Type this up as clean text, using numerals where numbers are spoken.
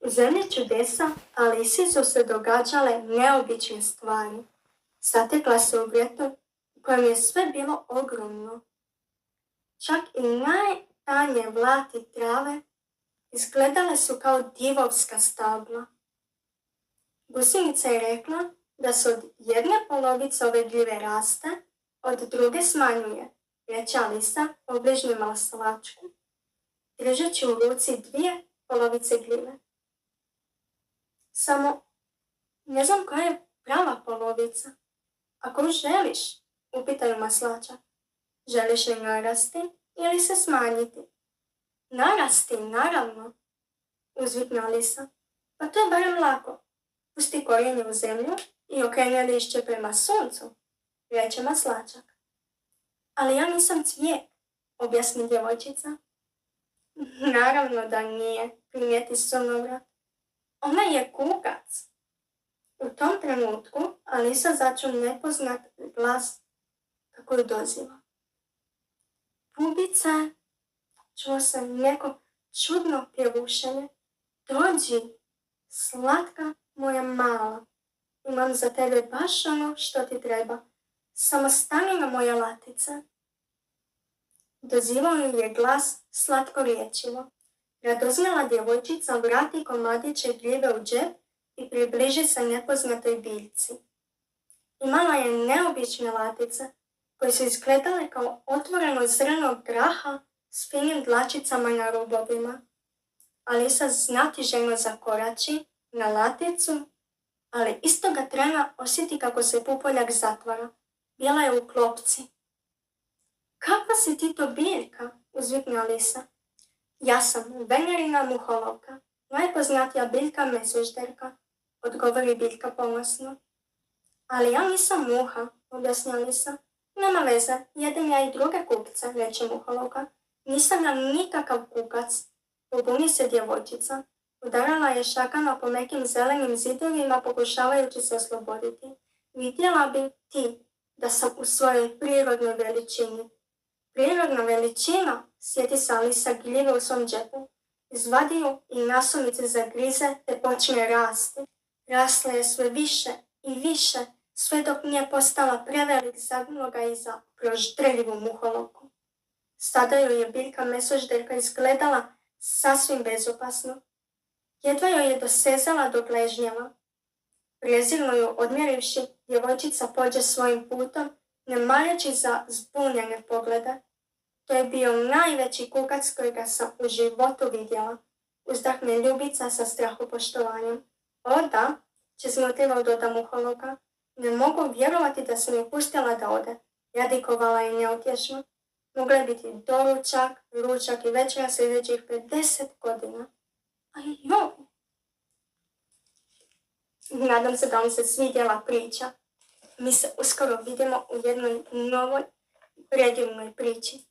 U zemlji čudesa Alisi su se događale neobične stvari. Zatekla se u vrtu u kojem je sve bilo ogromno. Čak i najtanje vlati trave izgledale su kao divovska stabla. Gusinica je rekla da se od jedne polovice ove gljive raste, od druge smanjuje, reče Alisa obližnjima salačku, držeći u ruci dvije polovice gljive. Samo ne znam koja je prava polovica. Ako želiš, upitaju maslača, želiš li narasti ili se smanjiti? Narasti, naravno, uzvikne Alisa. Pa to je barem lako. Pusti korijenje u zemlju i okreni lišće prema suncu, reče maslačak. Ali ja nisam cvijet, objasni djevojčica. Naravno da nije, primijeti sunovrat. Ona je kukac. U tom trenutku Alisa začu nepoznat glas kako ju doziva. Bubice, čuo se neko čudno pjevušenje. Dođi, slatka moja mala, imam za tebe baš ono što ti treba. Samo stani na moje latice. Dozivao ju je glas slatko riječivo. Radoznala djevojčica vrati komadiće gljive u džep i približi se nepoznatoj biljci. Imala je neobične latice koje su izgledale kao otvoreno zrno graha s finim dlačicama na rubovima. Alisa znatiželjno zakorači na laticu, ali istoga trena osjeti kako se pupoljak zatvara. Bila je u klopci. Kakva si ti to biljka? Uzvikne Alisa. Ja sam Venjerina muholovka, najpoznatija biljka mesužderka, odgovori biljka ponosno. Ali ja nisam muha, objasni Alisa. Nema veze, jedem ja i druge kukice, reče muholovka. Nisam ja nikakav kukac. Pobuni se djevojčica. Udarala je šakama po mekim zelenim zidovima pokušavajući se osloboditi. Vidjela bi ti da sam u svojoj prirodnoj veličini. Prirodna veličina, sjeti se Alisa gljive u svom džepu. Izvadi ju i nasumice zagrize te počne rasti. Rasla je sve više i više, sve dok nije postala prevelik za mnoga i za proždrljivu muholovku. Sada joj je biljka mesožderka izgledala sasvim bezopasno. Jedva joj je dosezala do gležnjeva. Prijezirno ju odmjerivši, djevojčica pođe svojim putom, ne mareći za zbunjene poglede. To je bio najveći kukac kojega sam u životu vidjela, uzdahne Ljubica sa strahopoštovanjem. O da, čeznutljivo doda muholovka, ne mogu vjerovati da sam je pustila da ode, jadikovala je neutješno. Mogla je biti doručak, ručak i večera sljedećih 50 godina. A joj! Nadam se da vam se svidjela priča. Mi se uskoro vidimo u jednoj novoj predivnoj priči.